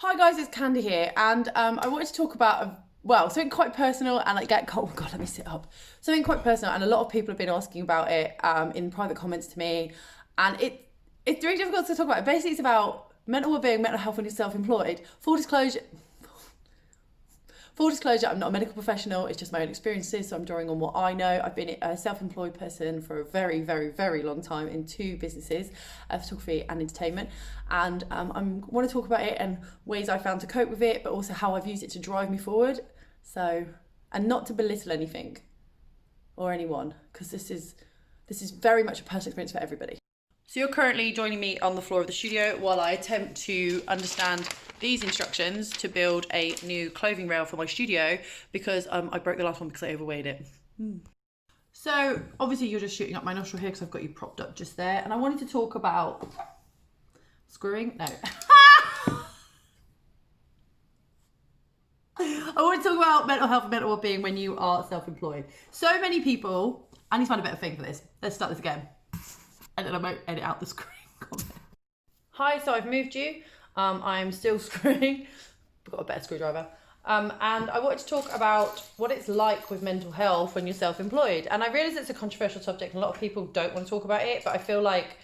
Hi guys, it's Khandie here, and I wanted to talk about something quite personal and oh god, let me sit up. Something quite personal, and a lot of people have been asking about it in private comments to me, and it's really difficult to talk about. Basically, it's about mental well-being, mental health when you're self-employed. Full disclosure, I'm not a medical professional, it's just my own experiences, so I'm drawing on what I know. I've been a self-employed person for a very, very, very long time in two businesses, photography and entertainment, and I want to talk about it and ways I found to cope with it, but also how I've used it to drive me forward. So, and not to belittle anything or anyone, because this is very much a personal experience for everybody. So you're currently joining me on the floor of the studio while I attempt to understand these instructions to build a new clothing rail for my studio because I broke the last one because I overweighed it. So obviously you're just shooting up my nostril here because I've got you propped up just there, and I wanted to talk about screwing. No. I want to talk about mental health and mental well-being when you are self-employed. So many people, I need to find a better thing for this. Let's start this again. And then I won't edit out the screwing comment. Hi, so I've moved you. I'm still screwing. I've got a better screwdriver. And I wanted to talk about what it's like with mental health when you're self-employed. And I realise it's a controversial subject and a lot of people don't want to talk about it, but I feel like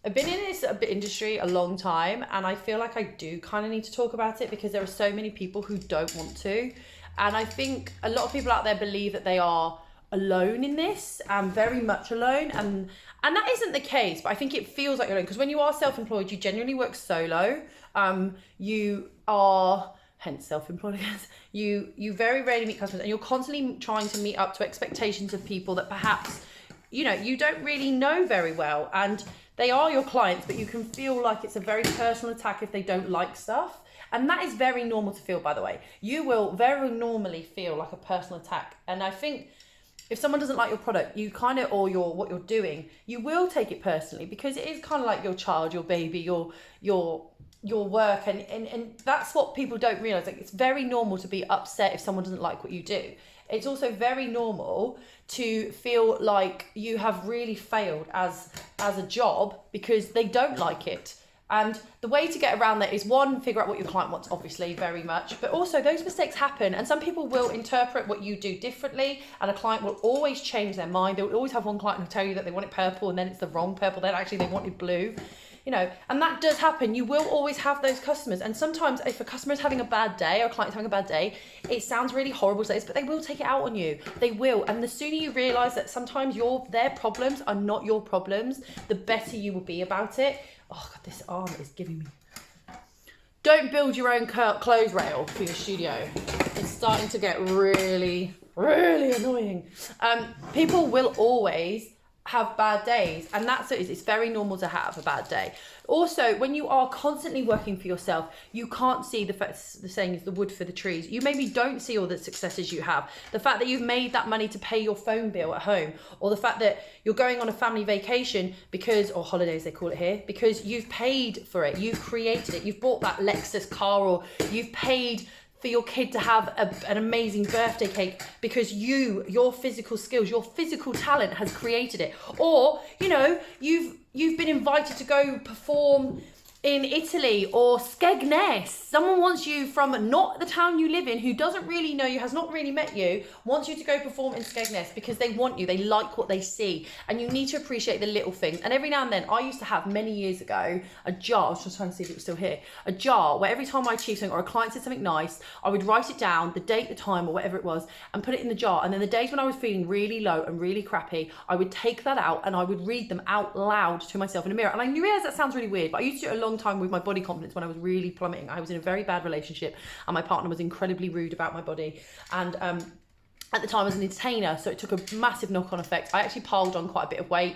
I've been in this industry a long time and I feel like I do kind of need to talk about it because there are so many people who don't want to. And I think a lot of people out there believe that they are alone in this, very much alone, and that isn't the case, but I think it feels like you're alone because when you are self-employed you genuinely work solo. You are hence self-employed, I guess. You very rarely meet customers and you're constantly trying to meet up to expectations of people that perhaps you don't really know very well, and they are your clients, but you can feel like it's a very personal attack if they don't like stuff. And that is very normal to feel, by the way. You will very normally feel like a personal attack, and I think if someone doesn't like your product, you kind of, or what you're doing, you will take it personally because it is kind of like your child, your baby, your work, and that's what people don't realize. Like, it's very normal to be upset if someone doesn't like what you do. It's also very normal to feel like you have really failed as a job because they don't like it. And the way to get around that is, one, figure out what your client wants, obviously, very much. But also, those mistakes happen. And some people will interpret what you do differently. And a client will always change their mind. They will always have one client who tell you that they want it purple and then it's the wrong purple. Then actually they wanted blue. And that does happen. You will always have those customers. And sometimes if a customer is having a bad day or a client's having a bad day, it sounds really horrible to say this, but they will take it out on you. They will. And the sooner you realise that sometimes their problems are not your problems, the better you will be about it. Oh God, this arm is giving me... Don't build your own clothes rail for your studio. It's starting to get really, really annoying. People will always have bad days, and that's it. It's very normal to have a bad day. Also, when you are constantly working for yourself, you can't see the saying is the wood for the trees. You maybe don't see all the successes you have. The fact that you've made that money to pay your phone bill at home, or the fact that you're going on a family vacation or holidays they call it here, because you've paid for it, you've created it, you've bought that Lexus car, or you've paid for your kid to have an amazing birthday cake because your physical skills, your physical talent has created it. Or, you've been invited to go perform in Italy or Skegness. Someone wants you from not the town you live in, who doesn't really know you, has not really met you, wants you to go perform in Skegness because they want you, they like what they see. And you need to appreciate the little things. And every now and then, I used to have many years ago, a jar, I was just trying to see if it was still here, a jar where every time I achieved something or a client said something nice, I would write it down, the date, the time, or whatever it was, and put it in the jar. And then the days when I was feeling really low and really crappy, I would take that out and I would read them out loud to myself in a mirror. And I realised that sounds really weird, but I used to do it a long time with my body confidence when I was really plummeting. I was in a very bad relationship and my partner was incredibly rude about my body, and at the time I was an entertainer, so it took a massive knock-on effect. I actually piled on quite a bit of weight.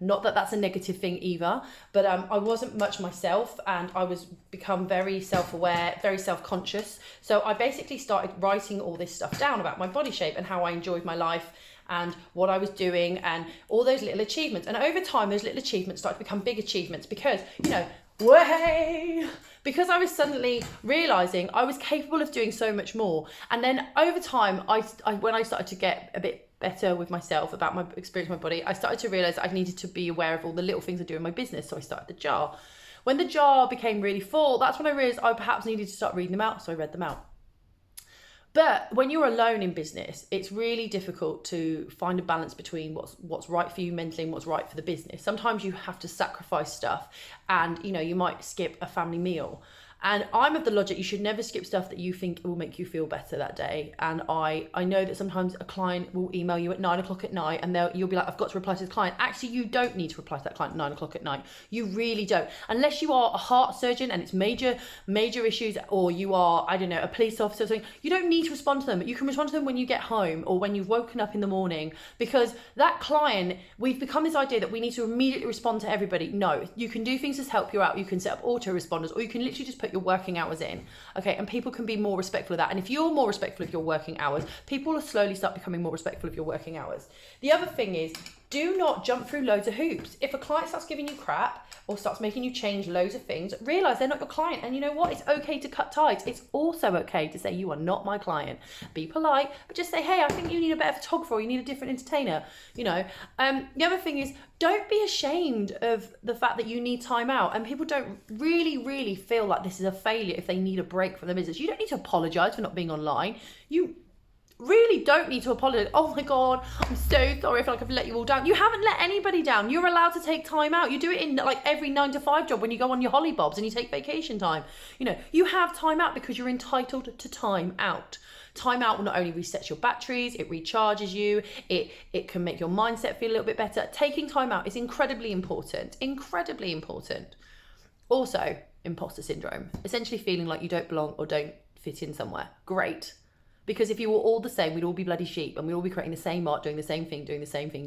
Not that that's a negative thing either, but I wasn't much myself, and I was become very self-aware, very self-conscious. So I basically started writing all this stuff down about my body shape and how I enjoyed my life and what I was doing and all those little achievements. And over time, those little achievements started to become big achievements because, because I was suddenly realising I was capable of doing so much more. And then over time, when I started to get a bit better with myself about my experience with my body, I started to realise I needed to be aware of all the little things I do in my business. So I started the jar, When the jar became really full, that's when I realized I perhaps needed to start reading them out. So I read them out. But when you're alone in business, it's really difficult to find a balance between what's right for you mentally and what's right for the business. Sometimes you have to sacrifice stuff, and you might skip a family meal. And I'm of the logic you should never skip stuff that you think will make you feel better that day. And I know that sometimes a client will email you at 9 o'clock at night and you'll be like, I've got to reply to this client. Actually, you don't need to reply to that client at 9 o'clock at night. You really don't. Unless you are a heart surgeon and it's major issues, or you are, I don't know, a police officer or something, you don't need to respond to them. You can respond to them when you get home or when you've woken up in the morning, because that client, we've become this idea that we need to immediately respond to everybody. No, you can do things to help you out. You can set up autoresponders, or you can literally just put your working hours in, okay? And people can be more respectful of that. And if you're more respectful of your working hours, people will slowly start becoming more respectful of your working hours. The other thing is, do not jump through loads of hoops. If a client starts giving you crap or starts making you change loads of things, realize they're not your client. And you know what? It's okay to cut ties. It's also okay to say, you are not my client. Be polite, but just say, hey, I think you need a better photographer, or you need a different entertainer. The other thing is, don't be ashamed of the fact that you need time out. And people don't really feel like this is a failure if they need a break from the business. You don't need to apologize for not being online. You really don't need to apologize. Oh my God, I'm so sorry. I feel like I've let you all down. You haven't let anybody down. You're allowed to take time out. You do it in like every 9 to 5 job when you go on your hollybobs and you take vacation time. You have time out because you're entitled to time out. Time out will not only reset your batteries, it recharges you, it can make your mindset feel a little bit better. Taking time out is incredibly important. Also, imposter syndrome, essentially feeling like you don't belong or don't fit in somewhere. Great. Because if you were all the same, we'd all be bloody sheep, and we'd all be creating the same art, doing the same thing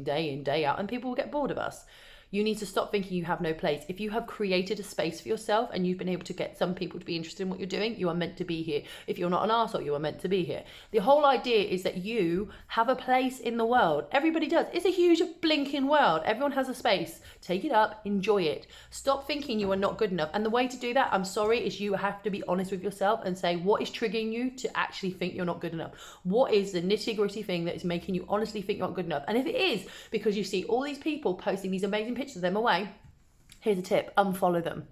day in, day out, and people will get bored of us. You need to stop thinking you have no place. If you have created a space for yourself and you've been able to get some people to be interested in what you're doing, you are meant to be here. If you're not an arsehole, you are meant to be here. The whole idea is that you have a place in the world. Everybody does. It's a huge blinking world. Everyone has a space. Take it up, enjoy it. Stop thinking you are not good enough. And the way to do that, I'm sorry, is you have to be honest with yourself and say, what is triggering you to actually think you're not good enough? What is the nitty-gritty thing that is making you honestly think you're not good enough? And if it is because you see all these people posting these amazing pictures of them away, here's a tip: unfollow them.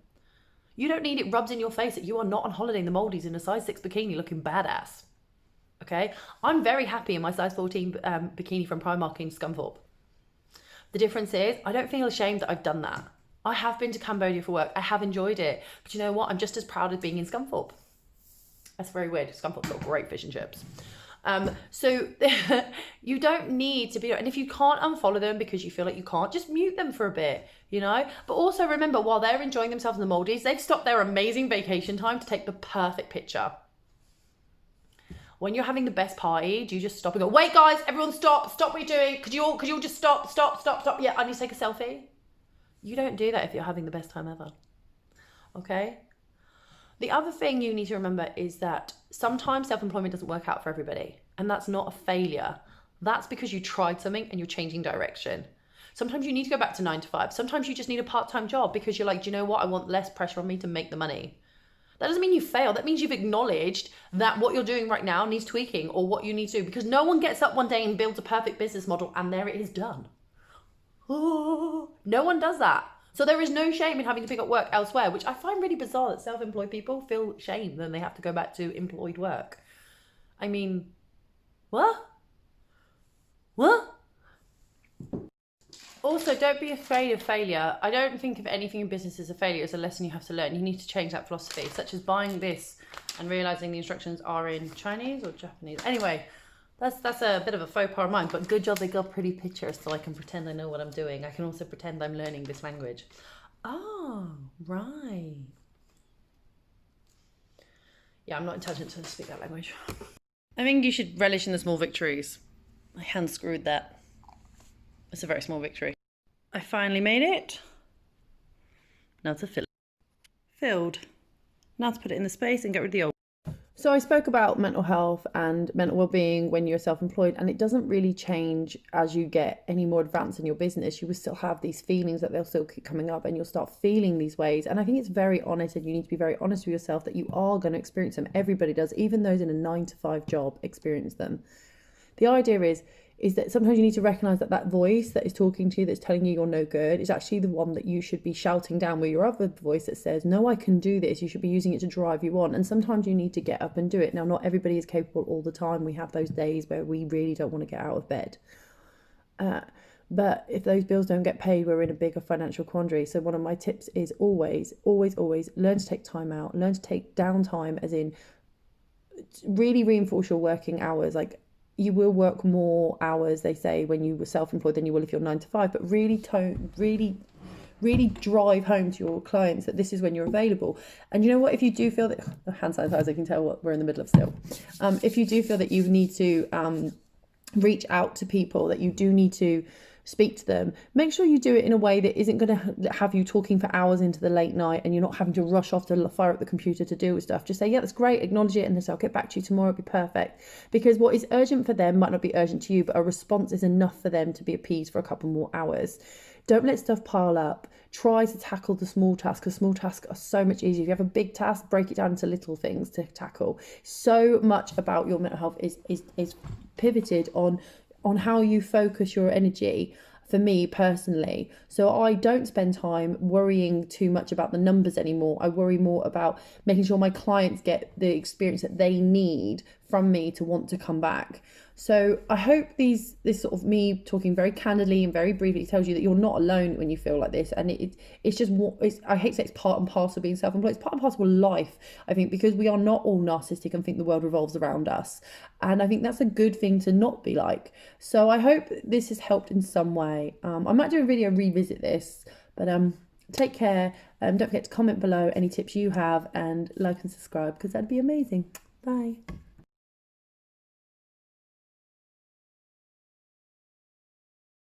You don't need it rubbed in your face that you are not on holiday in the Maldives in a size 6 bikini looking badass. Okay, I'm very happy in my size 14 bikini from Primark in Scunthorpe. The difference is I don't feel ashamed that I've done that. I have been to Cambodia for work. I have enjoyed it. But you know what? I'm just as proud of being in Scunthorpe. That's very weird. Scunthorpe's got great fish and chips. So you don't need to be, and if you can't unfollow them because you feel like you can't, just mute them for a bit, but also remember, while they're enjoying themselves in the Maldives, they've stopped their amazing vacation time to take the perfect picture. When you're having the best party, do you just stop and go, wait guys, everyone stop what you're doing. Could you all just stop. Yeah, I need to take a selfie. You don't do that if you're having the best time ever. Okay. The other thing you need to remember is that sometimes self-employment doesn't work out for everybody, and that's not a failure. That's because you tried something and you're changing direction. Sometimes you need to go back to 9 to 5. Sometimes you just need a part-time job because you're like, do you know what? I want less pressure on me to make the money. That doesn't mean you failed. That means you've acknowledged that what you're doing right now needs tweaking, or what you need to do, because no one gets up one day and builds a perfect business model and there it is done. Oh, no one does that. So there is no shame in having to pick up work elsewhere, which I find really bizarre that self-employed people feel shame when they have to go back to employed work. I mean, what? Also, don't be afraid of failure. I don't think of anything in business as a failure. It's a lesson you have to learn. You need to change that philosophy, such as buying this and realizing the instructions are in Chinese or Japanese. Anyway, that's a bit of a faux pas of mine, but good job they got pretty pictures so I can pretend I know what I'm doing. I can also pretend I'm learning this language. Oh, right. Yeah, I'm not intelligent to speak that language. I think you should relish in the small victories. I hand screwed that. It's a very small victory. I finally made it. Now to fill it. Filled. Now to put it in the space and get rid of the old. So I spoke about mental health and mental well-being when you're self-employed, and it doesn't really change as you get any more advanced in your business. You will still have these feelings that they'll still keep coming up, and you'll start feeling these ways. And I think it's very honest, and you need to be very honest with yourself that you are going to experience them. Everybody does, even those in a 9 to 5 job experience them. The idea is, is that sometimes you need to recognize that that voice that is talking to you, that's telling you you're no good, is actually the one that you should be shouting down, where your other voice that says, no, I can do this. You should be using it to drive you on. And sometimes you need to get up and do it. Now, not everybody is capable all the time. We have those days where we really don't want to get out of bed. But if those bills don't get paid, we're in a bigger financial quandary. So one of my tips is always learn to take time out, learn to take downtime, as in really reinforce your working hours. Like, you will work more hours, they say, when you were self-employed than you will if you're 9 to 5, but really drive home to your clients that this is when you're available. And you know what, if you do feel that, hand sanitizer, I can tell what we're in the middle of still. If you do feel that you need to reach out to people, that you do need to speak to them, make sure you do it in a way that isn't going to have you talking for hours into the late night and you're not having to rush off to fire up the computer to deal with stuff. Just say, yeah, that's great, acknowledge it, and then say, I'll get back to you tomorrow, it'll be perfect. Because what is urgent for them might not be urgent to you, but a response is enough for them to be appeased for a couple more hours. Don't let stuff pile up. Try to tackle the small tasks, because small tasks are so much easier. If you have a big task, break it down into little things to tackle. So much about your mental health is pivoted on how you focus your energy, for me personally. So I don't spend time worrying too much about the numbers anymore. I worry more about making sure my clients get the experience that they need from me to want to come back. So I hope this sort of me talking very candidly and very briefly tells you that you're not alone when you feel like this. And it's just, I hate to say it's part and parcel of being self-employed. It's part and parcel of life, I think, because we are not all narcissistic and think the world revolves around us. And I think that's a good thing to not be like. So I hope this has helped in some way. I might do a video revisit this, but take care. Don't forget to comment below any tips you have, and like and subscribe, because that'd be amazing. Bye.